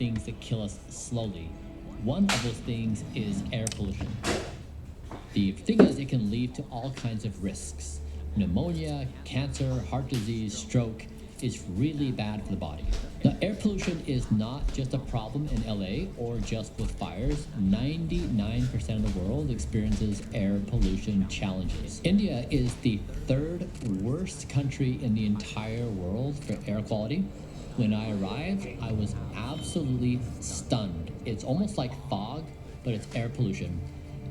things that kill us slowly. One of those things is air pollution. The thing is, it can lead to all kinds of risks. Pneumonia, cancer, heart disease, stroke. It's really bad for the body. Now, air pollution is not just a problem in LA or just with fires. 99% of the world experiences air pollution challenges. India is the third worst country in the entire world for air quality. When I arrived, I was absolutely stunned. It's almost like fog, but it's air pollution.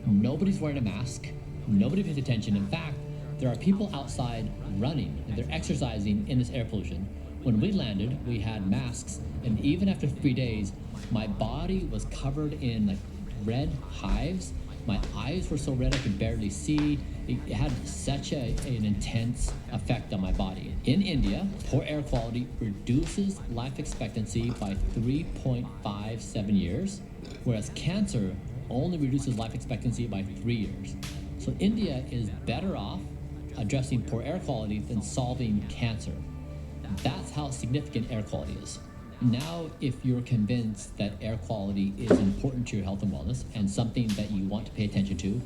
Nobody's wearing a mask. Nobody pays attention. In fact, there are people outside running and they're exercising in this air pollution. When we landed, we had masks, and even after 3 days, my body was covered in like red hives. My eyes were so red I could barely see. It had such an intense effect on my body. In India, poor air quality reduces life expectancy by 3.57 years, whereas cancer only reduces life expectancy by 3 years. So India is better off addressing poor air quality than solving cancer. That's how significant air quality is. Now, if you're convinced that air quality is important to your health and wellness and something that you want to pay attention to,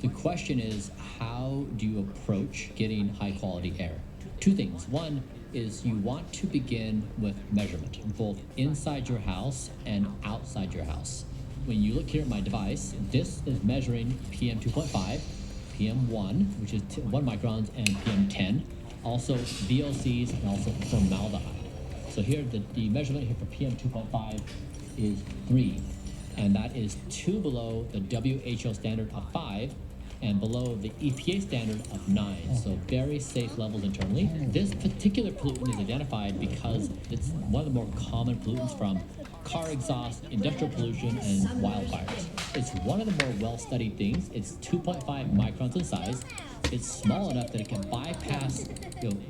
the question is, how do you approach getting high quality air? Two things. One is you want to begin with measurement, both inside your house and outside your house. When you look here at my device, this is measuring PM 2.5, PM 1, which is 1 microns, and PM 10, also VOCs and also formaldehyde. So here, the measurement here for PM 2.5 is 3, and that is 2 below the WHO standard of 5 and below the EPA standard of 9, so very safe levels internally. This particular pollutant is identified because it's one of the more common pollutants from car exhaust, industrial pollution, and wildfires. It's one of the more well-studied things. It's 2.5 microns in size. It's small enough that it can bypass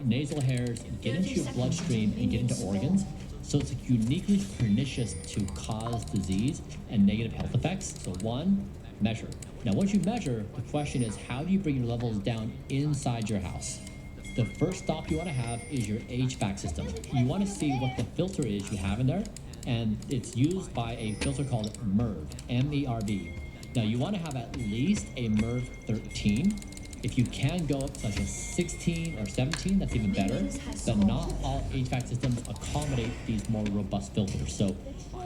nasal hairs, get into your bloodstream, and get into organs. So it's uniquely pernicious to cause disease and negative health effects. So one, measure. Now, once you measure, the question is, how do you bring your levels down inside your house? The first stop you want to have is your HVAC system. You want to see what the filter is you have in there, and it's used by a filter called MERV, M-E-R-V. Now, you want to have at least a MERV 13. If you can go up to like a 16 or 17, that's even better, but not all HVAC systems accommodate these more robust filters. So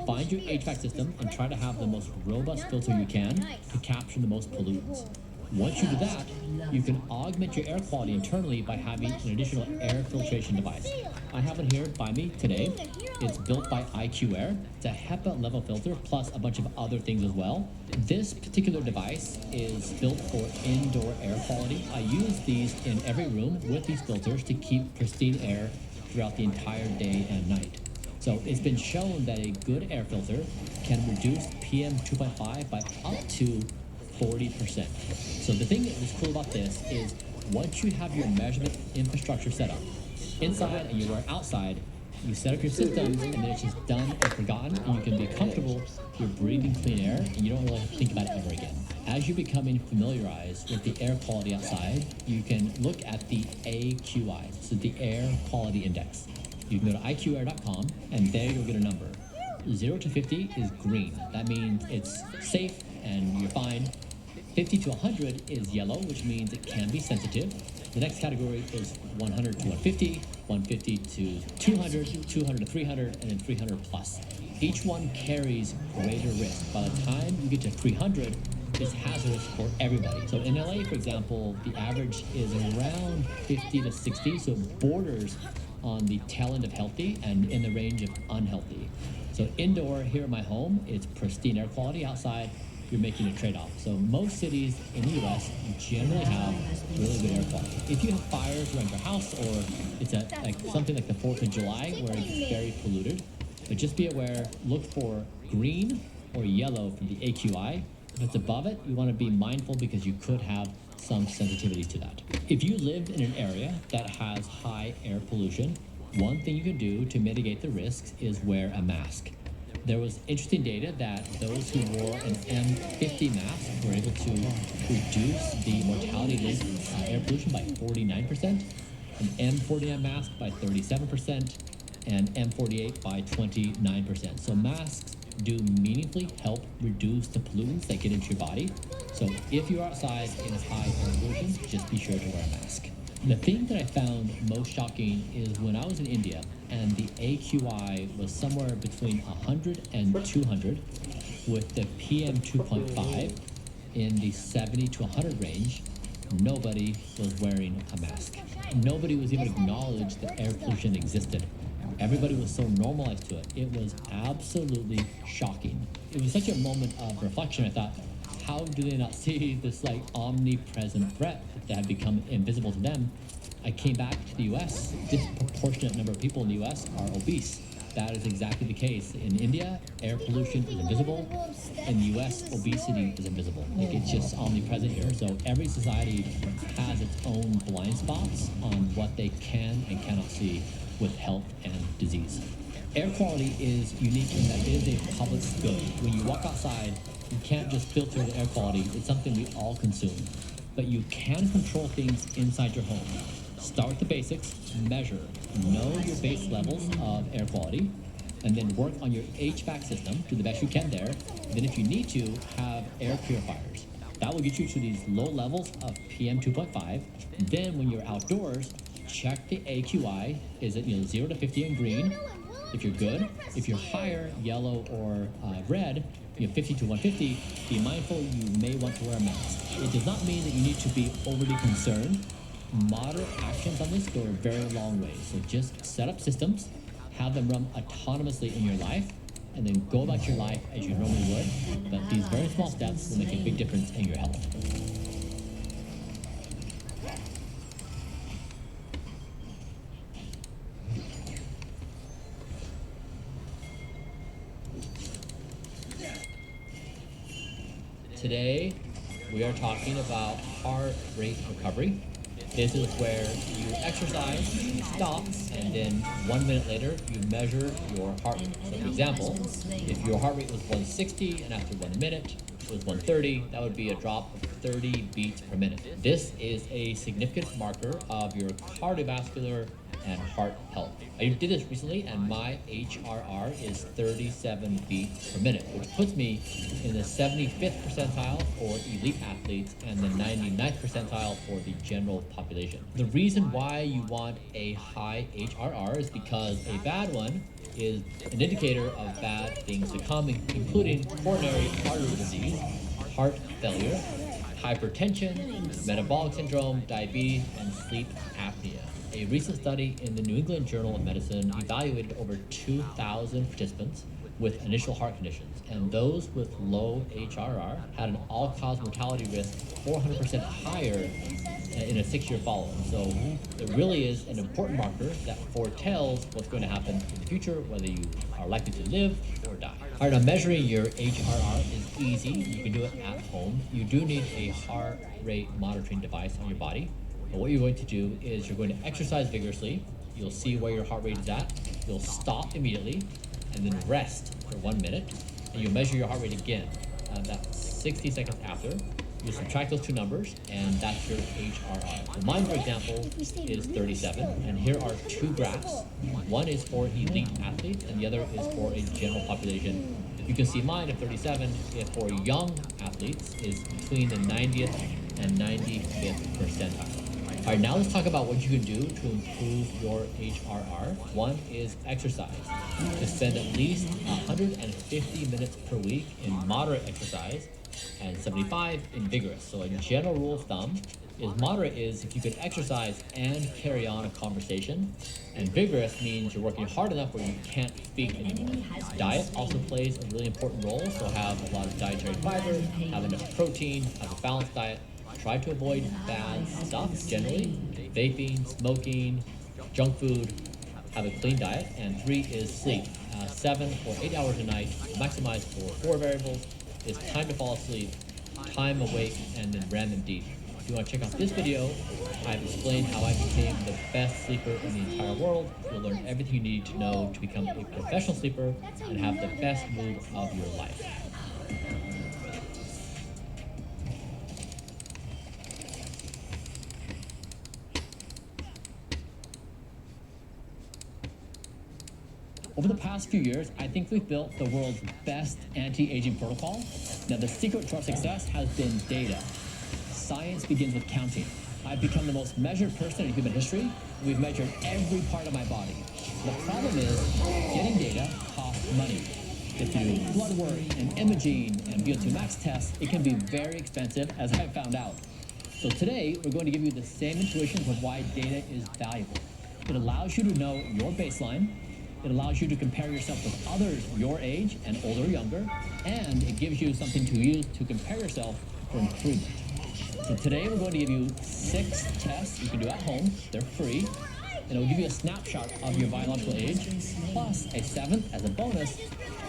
find your HVAC system and try to have the most robust filter you can to capture the most pollutants. Once you do that, you can augment your air quality internally by having an additional air filtration device. I have it here by me today. It's built by IQ Air. It's a HEPA level filter plus a bunch of other things as well. This particular device is built for indoor air quality. I use these in every room with these filters to keep pristine air throughout the entire day and night. So it's been shown that a good air filter can reduce PM 2.5 by up to 40%. So the thing that's cool about this is once you have your measurement infrastructure set up, inside and you are outside, you set up your systems and then it's just done and forgotten, and you can be comfortable, you're breathing clean air, and you don't really have to think about it ever again. As you're becoming familiarized with the air quality outside, you can look at the AQI, so the Air Quality Index. You can go to iqair.com, and there you'll get a number. 0 to 50 is green. That means it's safe and you're fine. 50 to 100 is yellow, which means it can be sensitive. The next category is 100 to 150, 150 to 200, 200 to 300, and then 300 plus. Each one carries greater risk. By the time you get to 300, it's hazardous for everybody. So in LA, for example, the average is around 50 to 60, so borders on the tail end of healthy and in the range of unhealthy. So indoor, here at my home, it's pristine air quality. Outside, you're making a trade-off. So most cities in the US generally have really good air quality. If you have fires around your house, or it's something like the 4th of July where it's very polluted, but just be aware, look for green or yellow from the AQI. If it's above it, you want to be mindful because you could have some sensitivity to that. If you live in an area that has high air pollution, one thing you can do to mitigate the risks is wear a mask. There was interesting data that those who wore an M50 mask were able to reduce the mortality linked air pollution by 49%, an M49 mask by 37%, and M48 by 29%. So masks do meaningfully help reduce the pollutants that get into your body. So if you're outside in high air pollution, just be sure to wear a mask. The thing that I found most shocking is when I was in India and the AQI was somewhere between 100 and 200, with the PM 2.5 in the 70 to 100 range, nobody was wearing a mask. Nobody was even acknowledged that air pollution existed. Everybody was so normalized to it. It was absolutely shocking. It was such a moment of reflection. I thought, how do they not see this like omnipresent threat that had become invisible to them? I came back to the US. Disproportionate number of people in the US are obese. That is exactly the case. In India, air pollution is invisible. In the US, obesity is invisible. Like, it's just omnipresent here. So every society has its own blind spots on what they can and cannot see with health and disease. Air quality is unique in that it is a public good. When you walk outside, you can't just filter the air quality. It's something we all consume. But you can control things inside your home. Start with the basics, measure, know your base levels of air quality, and then work on your HVAC system, do the best you can there. Then if you need to, have air purifiers. That will get you to these low levels of PM 2.5. Then when you're outdoors, check the AQI. Is it 0 to 50 in green? If you're good. If you're higher, yellow or red, 50 to 150, be mindful you may want to wear a mask. It does not mean that you need to be overly concerned. Moderate actions on this go a very long way. So just set up systems, have them run autonomously in your life, and then go about your life as you normally would. But these very small steps will make a big difference in your health. Today, we are talking about heart rate recovery. This is where you exercise, you stop, and then 1 minute later, you measure your heart rate. So for example, if your heart rate was 160 and after 1 minute it was 130, that would be a drop of 30 beats per minute. This is a significant marker of your cardiovascular and heart health. I did this recently and my HRR is 37 beats per minute, which puts me in the 75th percentile for elite athletes and the 99th percentile for the general population. The reason why you want a high HRR is because a bad one is an indicator of bad things to come, including coronary artery disease, heart failure, hypertension, metabolic syndrome, diabetes, and sleep apnea. A recent study in the New England Journal of Medicine evaluated over 2,000 participants with initial heart conditions, and those with low HRR had an all-cause mortality risk 400% higher in a 6-year follow-up. So it really is an important marker that foretells what's going to happen in the future, whether you are likely to live or die. All right, now measuring your HRR is easy. You can do it at home. You do need a heart rate monitoring device on your body. But what you're going to do is you're going to exercise vigorously. You'll see where your heart rate is at. You'll stop immediately and then rest for 1 minute. And you'll measure your heart rate again. That's 60 seconds after. You subtract those two numbers, and that's your HRR. So mine, for example, is 37, and here are two graphs. One is for elite athletes, and the other is for a general population. You can see mine at 37, if for young athletes, is between the 90th and 95th percentile. All right, now let's talk about what you can do to improve your HRR. One is exercise. To spend at least 150 minutes per week in moderate exercise and 75 in vigorous. So a general rule of thumb is moderate is if you can exercise and carry on a conversation, and vigorous means you're working hard enough where you can't speak anymore. Diet also plays a really important role, so have a lot of dietary fiber, have enough protein, have a balanced diet. Try to avoid bad stuff generally, vaping, smoking, junk food, have a clean diet. And 3 is sleep. 7 or 8 hours a night, maximize for 4 variables, is time to fall asleep, time awake, and then REM and deep. If you want to check out this video, I've explained how I became the best sleeper in the entire world. You'll learn everything you need to know to become a professional sleeper and have the best mood of your life. Over the past few years, I think we've built the world's best anti-aging protocol. Now, the secret to our success has been data. Science begins with counting. I've become the most measured person in human history. We've measured every part of my body. The problem is, getting data costs money. If you do blood work and imaging and VO2 max tests, it can be very expensive, as I've found out. So today, we're going to give you the same intuitions of why data is valuable. It allows you to know your baseline. It allows you to compare yourself with others your age and older or younger. And it gives you something to use to compare yourself for improvement. So today, we're going to give you 6 tests you can do at home. They're free. And it will give you a snapshot of your biological age, plus a 7th as a bonus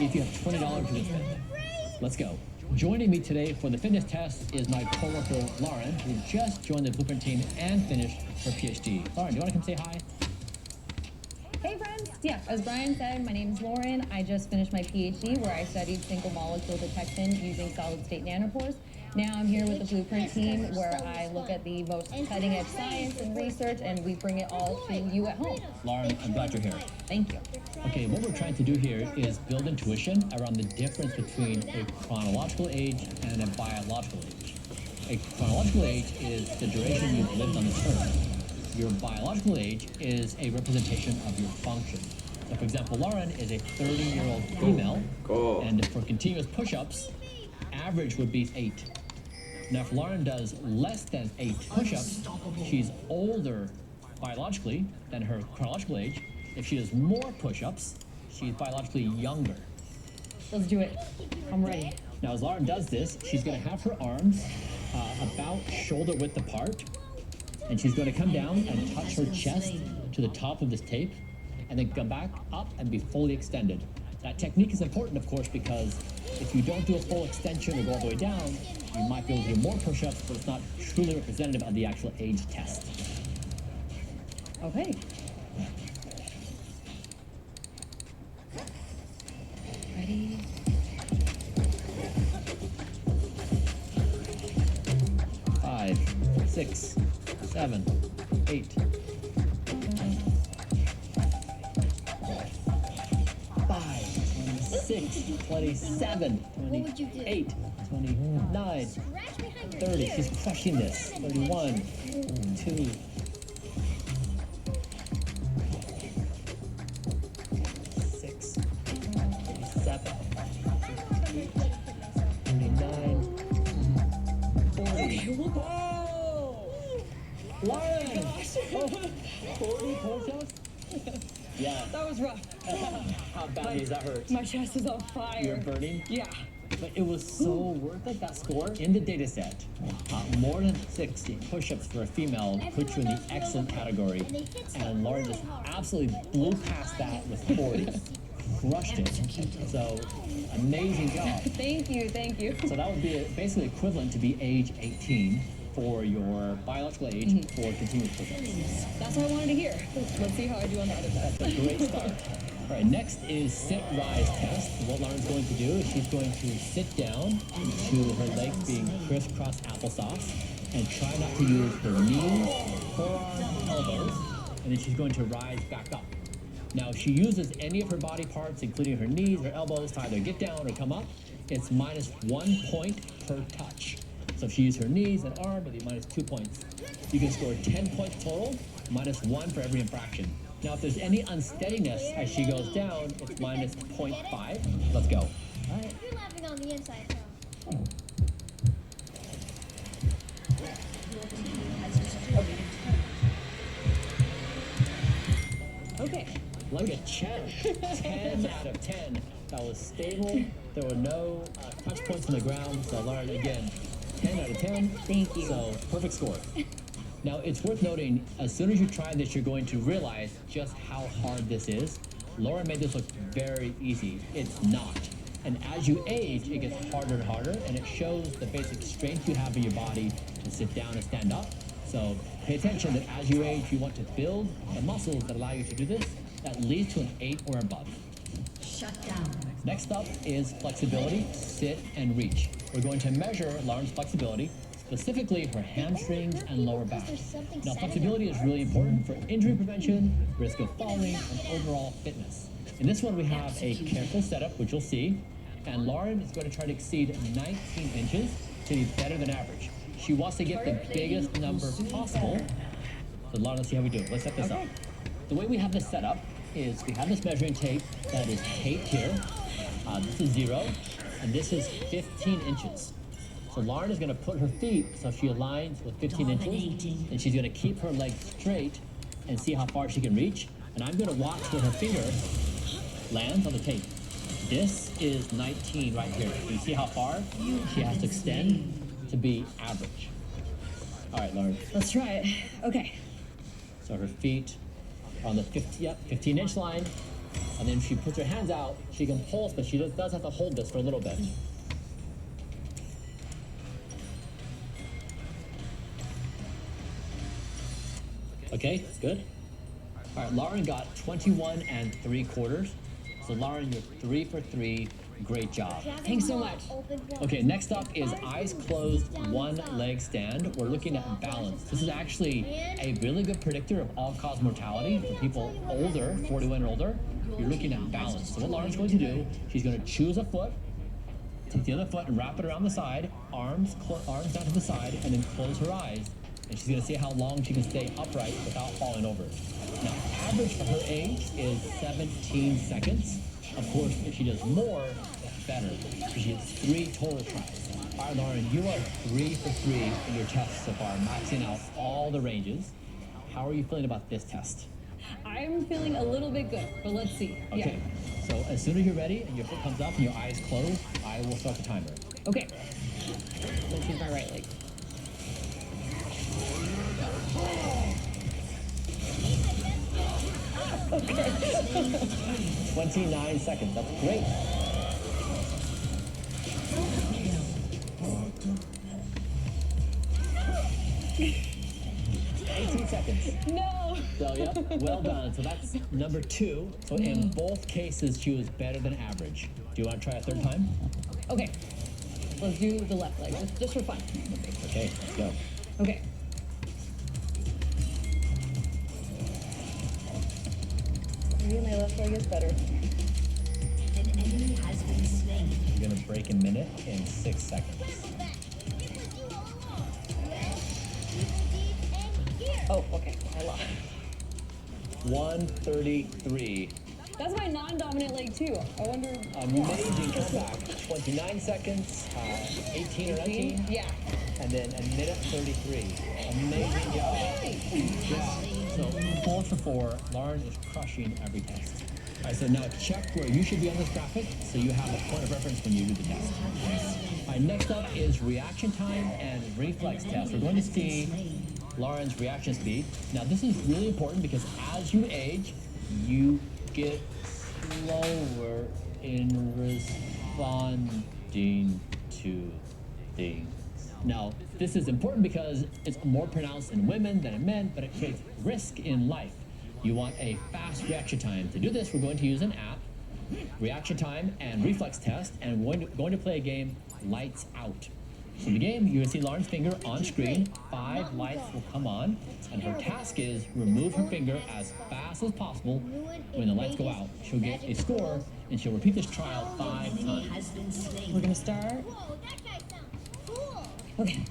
if you have $20 you can spend. Let's go. Joining me today for the fitness test is my coworker, Lauren, who just joined the Blueprint team and finished her PhD. Lauren, do you want to come say hi? Hey friends! Yeah, as Brian said, my name is Lauren. I just finished my PhD where I studied single molecule detection using solid state nanopores. Now I'm here with the Blueprint team where I look at the most cutting edge science and research and we bring it all to you at home. Lauren, I'm glad you're here. Thank you. Okay, what we're trying to do here is build intuition around the difference between a chronological age and a biological age. A chronological age is the duration you've lived on this earth. Your biological age is a representation of your function. So for example, Lauren is a 30-year-old female, and for continuous push-ups, average would be 8. Now if Lauren does less than 8 push-ups, she's older biologically than her chronological age. If she does more push-ups, she's biologically younger. Let's do it. I'm ready. Now as Lauren does this, she's going to have her arms about shoulder width apart, and she's going to come down and touch her chest to the top of this tape, and then come back up and be fully extended. That technique is important, of course, because if you don't do a full extension or go all the way down, you might be able to do more push-ups, but it's not truly representative of the actual age test. Okay. Ready? Five, 6, 7, 8. 26, 27, 28, 29, 30. She's crushing this. 31, 2. 6, 7, 29, 40. Whoa! Lauren! Oh, 40 push-ups? Yeah. That was rough. How badly does that hurt? My chest is on fire. You're burning? Yeah. But it was so worth it, that score. In the data set, more than 60 push-ups for a female puts you in the excellent category. And Lauren just absolutely blew past that with 40. Crushed it. So, amazing job. Thank you, thank you. So that would be basically equivalent to be age 18 for your biological age for continuous push-ups. That's what I wanted to hear. Let's see how I do on the other side. That's a great start. All right, next is sit-rise test. What Lauren's going to do is she's going to sit down to her legs being crisscross applesauce and try not to use her knees, forearms, elbows, and then she's going to rise back up. Now, if she uses any of her body parts, including her knees or elbows, to either get down or come up, it's minus 1 point per touch. So if she uses her knees and arm, it'll be minus 2 points. You can score 10 points total, minus 1 for every infraction. Now, if there's any unsteadiness as she goes down, it's minus 0.5. Let's go. All right. You're laughing on the inside, so. Okay. Like a 10 out of 10. That was stable. There were no touch points on the ground. So Lauren, again, 10 out of 10. Thank you. So perfect score. Now, it's worth noting, as soon as you try this, you're going to realize just how hard this is. Lauren made this look very easy. It's not. And as you age, it gets harder and harder, and it shows the basic strength you have in your body to sit down and stand up. So pay attention that as you age, you want to build the muscles that allow you to do this. That leads to an 8 or above. Shut down. Next up is flexibility, sit, and reach. We're going to measure Lauren's flexibility, specifically her hamstrings and lower back. Now, flexibility is really important for injury prevention, risk of falling, and overall fitness. In this one, we have a careful setup, which you'll see, and Lauren is going to try to exceed 19 inches to be better than average. She wants to get the biggest number possible. So Lauren, let's see how we do it. Let's set this up. The way we have this set up is we have this measuring tape that is taped here. This is 0, and this is 15 inches. So Lauren is going to put her feet so she aligns with 15 inches, and she's going to keep her legs straight and see how far she can reach. And I'm going to watch where her finger lands on the tape. This is 19 right here. You see how far she has to extend to be average. All right, Lauren. Let's try it. Okay. So her feet are on the 15-inch line, and then she puts her hands out. She can pulse, but she does have to hold this for a little bit. Okay, good. All right, Lauren got 21 3/4. So Lauren, you're 3 for 3. Great job. Thanks so much. Okay, next up is eyes closed, one leg stand. We're looking at balance. This is actually a really good predictor of all-cause mortality for people older, 41 and older. You're looking at balance. So what Lauren's going to do, she's going to choose a foot, take the other foot and wrap it around the side, arms down to the side, and then close her eyes. And she's going to see how long she can stay upright without falling over. Now, average for her age is 17 seconds. Of course, if she does more, that's better. So she gets 3 total tries. All right, Lauren, you are 3 for 3 in your test so far, maxing out all the ranges. How are you feeling about this test? I'm feeling a little bit good, but let's see. Okay, so as soon as you're ready and your foot comes up and your eyes close, I will start the timer. Okay. Let's use my right leg. 29 seconds, that's great. Seconds. No! So, yeah, well done. So that's number 2. So in both cases, she was better than average. Do you want to try a third time? Okay. Let's do the left leg, just for fun. Okay, let's go. Okay. Maybe my left leg is better. An enemy has been slain. You're going to break a minute in 6 seconds. Oh, okay. I lost. 1:33. That's my non-dominant leg too. I wonder. Amazing comeback. 29 seconds, 18 or 19. Yeah. And then a minute 33. Amazing job. Yeah. So 4 for 4. Lauren is crushing every test. All right, so now check where you should be on this graphic so you have a point of reference when you do the test. All right, next up is reaction time and reflex test. We're going to see Lauren's reaction speed. Now this is really important because as you age, you get slower in responding to things. Now, this is important because it's more pronounced in women than in men, but it creates risk in life. You want a fast reaction time. To do this, we're going to use an app, reaction time and reflex test, and we're going to play a game, Lights Out. So in the game, you will see Lauren's finger on screen. 5 lights will come on, and her task is remove her finger as fast as possible. When the lights go out, she'll get a score, and she'll repeat this trial 5 times. We're gonna start. Whoa, that guy sounds cool. Okay.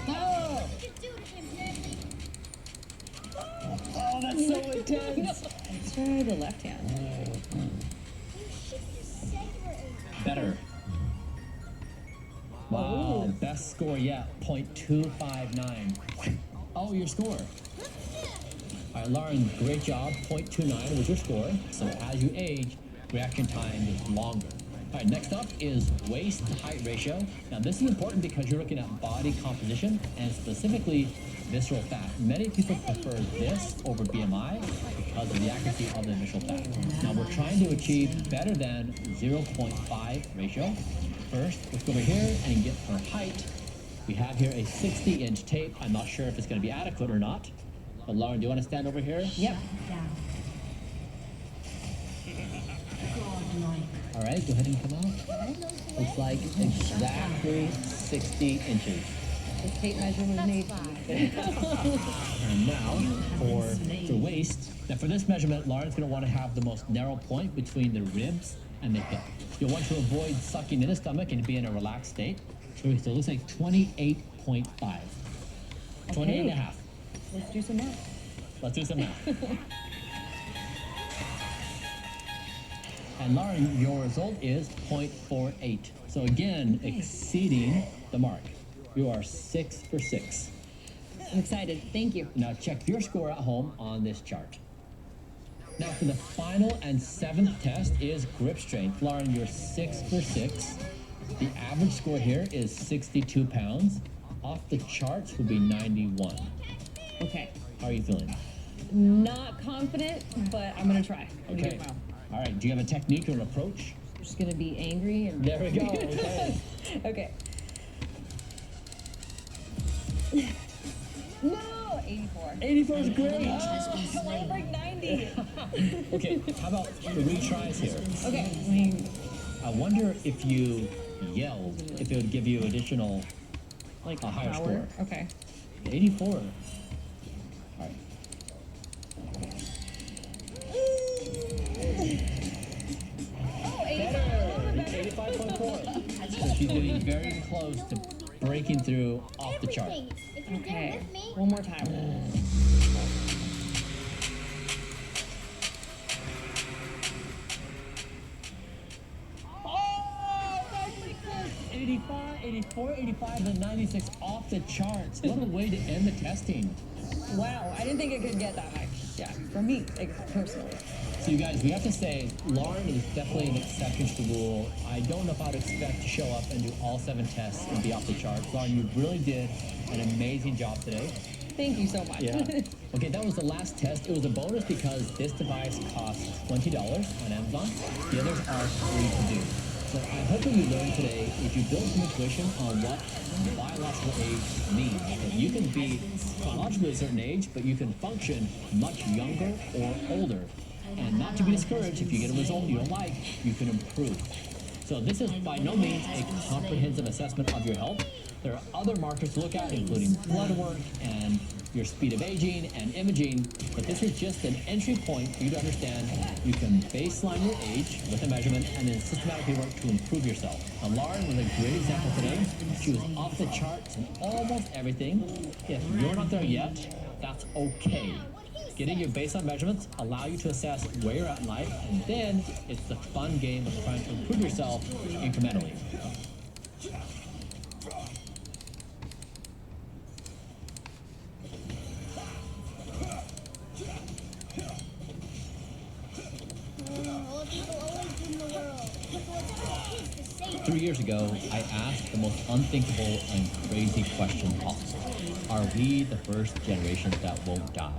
Oh, oh, that's so intense. Let's try the left hand. Better. Wow, best score yet, 0.259. Oh, your score. All right, Lauren, great job. 0.29 was your score. So as you age, reaction time is longer. All right, next up is waist to height ratio. Now this is important because you're looking at body composition and specifically visceral fat. Many people prefer this over BMI because of the accuracy of the visceral fat. Now we're trying to achieve better than 0.5 ratio. First, let's go over here and get her height. We have here a 60-inch tape. I'm not sure if it's going to be adequate or not. But Lauren, do you want to stand over here? Yep. All right, go ahead and come out. Looks like exactly 60 inches. This tape measure was made for me. And now for the waist. Now for this measurement, Lauren's going to want to have the most narrow point between the ribs and the hip. You'll want to avoid sucking in the stomach and be in a relaxed state. So it looks like 28.5. 28 and a half. Let's do some math. Let's do some math. And Lauren, your result is 0.48. So again, exceeding the mark. You are 6 for 6. I'm excited. Thank you. Now check your score at home on this chart. Now for the final and 7th test is grip strength. Lauren, you're 6 for 6. The average score here is 62 pounds. Off the charts would be 91. Okay. How are you feeling? Not confident, but I'm gonna try. I'm gonna Okay. do it well. All right. Do you have a technique or an approach? I'm just gonna be angry and. There we go. Okay. Okay. No, 84. 84 is great. I want to break 90. Okay. How about the retries here? Okay. I wonder if you yelled, if it would give you additional, Like a higher power. score. Okay. 84. All right. Oh, 85. 85.4. So she's getting very close to breaking through off the chart. Everything. If you're there Okay. with me, One more time. Oh, 85, 84, 85, and 96 off the charts. What a way to end the testing. Wow, I didn't think it could get that high. Yeah, for me, like, personally. So you guys, we have to say, Lauren is definitely an exception to the rule. I don't know if I'd expect to show up and do all 7 tests and be off the charts. Lauren, you really did an amazing job today. Thank you so much. Yeah. Okay, that was the last test. It was a bonus because this device costs $20 on Amazon. The others are free to do. So I hope what you learned today is you build some intuition on what biological age means. That you can be chronologically a certain age, but you can function much younger or older. And not to be discouraged, if you get a result you don't like, you can improve. So this is by no means a comprehensive assessment of your health. There are other markers to look at, including blood work and your speed of aging and imaging, but this is just an entry point for you to understand you can baseline your age with a measurement and then systematically work to improve yourself. Now, Lauren was a great example today. She was off the charts in almost everything. If you're not there yet, that's okay. Getting your baseline measurements allow you to assess where you're at in life, and then it's the fun game of trying to improve yourself incrementally. all the people always in the world. But whatever it is to say 3 years ago, I asked the most unthinkable and crazy question possible. Are we the first generation that won't die?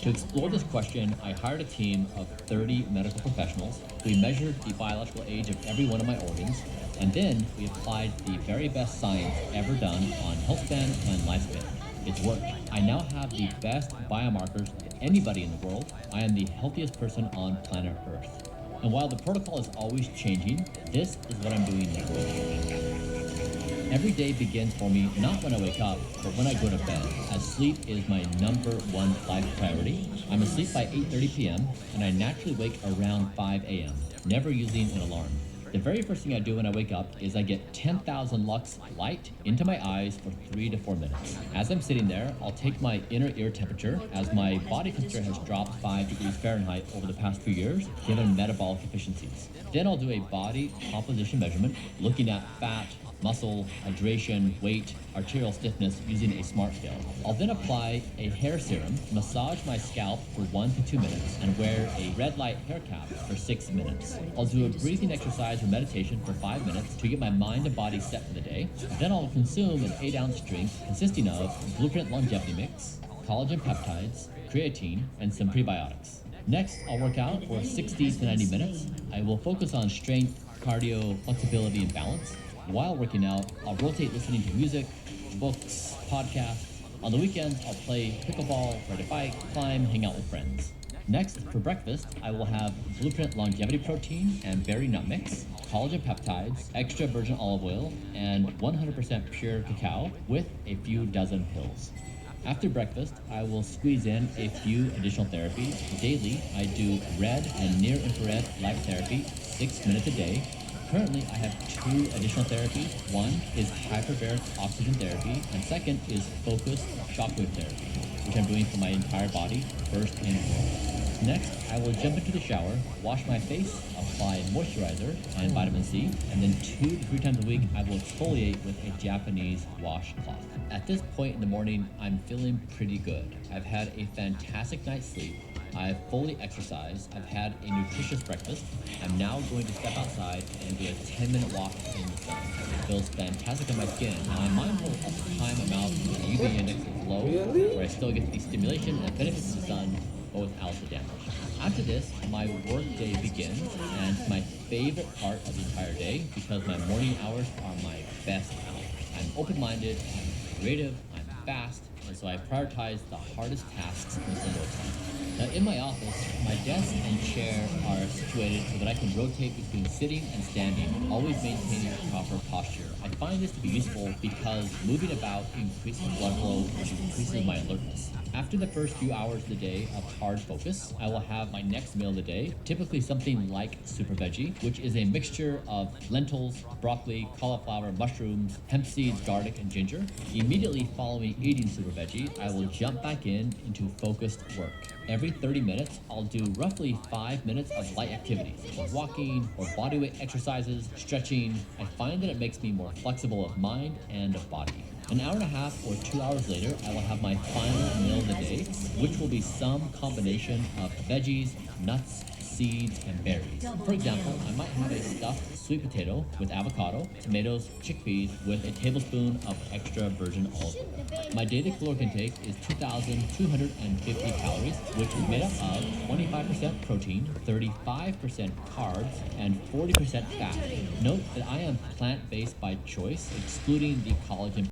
To explore this question, I hired a team of 30 medical professionals. We measured the biological age of every one of my organs, and then we applied the very best science ever done on health span and lifespan. It's worked. I now have the best biomarkers of anybody in the world. I am the healthiest person on planet Earth. And while the protocol is always changing, this is what I'm doing now. Every day begins for me not when I wake up, but when I go to bed, as sleep is my #1 life priority. I'm asleep by 8:30 p.m., and I naturally wake around 5 a.m., never using an alarm. The very first thing I do when I wake up is I get 10,000 lux light into my eyes for 3 to 4 minutes. As I'm sitting there, I'll take my inner ear temperature, as my body temperature has dropped 5 degrees Fahrenheit over the past few years, given metabolic efficiencies. Then I'll do a body composition measurement, looking at fat, muscle, hydration, weight, arterial stiffness using a smart scale. I'll then apply a hair serum, massage my scalp for 1 to 2 minutes, and wear a red light hair cap for 6 minutes. I'll do a breathing exercise or meditation for 5 minutes to get my mind and body set for the day. Then I'll consume an 8-ounce drink consisting of Blueprint Longevity Mix, collagen peptides, creatine, and some prebiotics. Next, I'll work out for 60 to 90 minutes. I will focus on strength, cardio, flexibility, and balance. While working out, I'll rotate listening to music, books, podcasts. On the weekends, I'll play pickleball, ride a bike, climb, hang out with friends. Next, for breakfast, I will have Blueprint Longevity Protein and Berry Nut Mix, collagen peptides, extra virgin olive oil, and 100% pure cacao with a few dozen pills. After breakfast, I will squeeze in a few additional therapies. Daily, I do red and near infrared light therapy 6 minutes a day. Currently, I have 2 additional therapies. One is hyperbaric oxygen therapy, and second is focused shockwave therapy, which I'm doing for my entire body, first and foremost. Next, I will jump into the shower, wash my face, apply moisturizer and vitamin C, and then 2 to 3 times a week, I will exfoliate with a Japanese washcloth. At this point in the morning, I'm feeling pretty good. I've had a fantastic night's sleep. I've fully exercised. I've had a nutritious breakfast. I'm now going to step outside and do a 10-minute walk in the sun. It feels fantastic on my skin. Now, I'm mindful of the time I'm out. The UV index is low, where I still get the stimulation and benefits of the sun, but without the damage. After this, my work day begins, and it's my favorite part of the entire day because my morning hours are my best hours. I'm open-minded, I'm creative, I'm fast, and so I prioritize the hardest tasks in a single time. Now, in my office, my desk and chair are situated so that I can rotate between sitting and standing, always maintaining proper posture. I find this to be useful because moving about increases blood flow, which increases my alertness. After the first few hours of the day of hard focus, I will have my next meal of the day, typically something like super veggie, which is a mixture of lentils, broccoli, cauliflower, mushrooms, hemp seeds, garlic, and ginger. Immediately following eating super veggie, I will jump back into focused work. Every 30 minutes, I'll do roughly 5 minutes of light activities, walking or bodyweight exercises, stretching. I find that it makes me more flexible of mind and of body. An hour and a half or 2 hours later, I will have my final meal of the day, which will be some combination of veggies, nuts, seeds, and berries. For example, I might have a stuffed sweet potato with avocado, tomatoes, chickpeas with a tablespoon of extra virgin olive oil. My daily caloric intake is 2,250 calories, which is made up of 25% protein, 35% carbs, and 40% fat. Note that I am plant-based by choice, excluding the collagen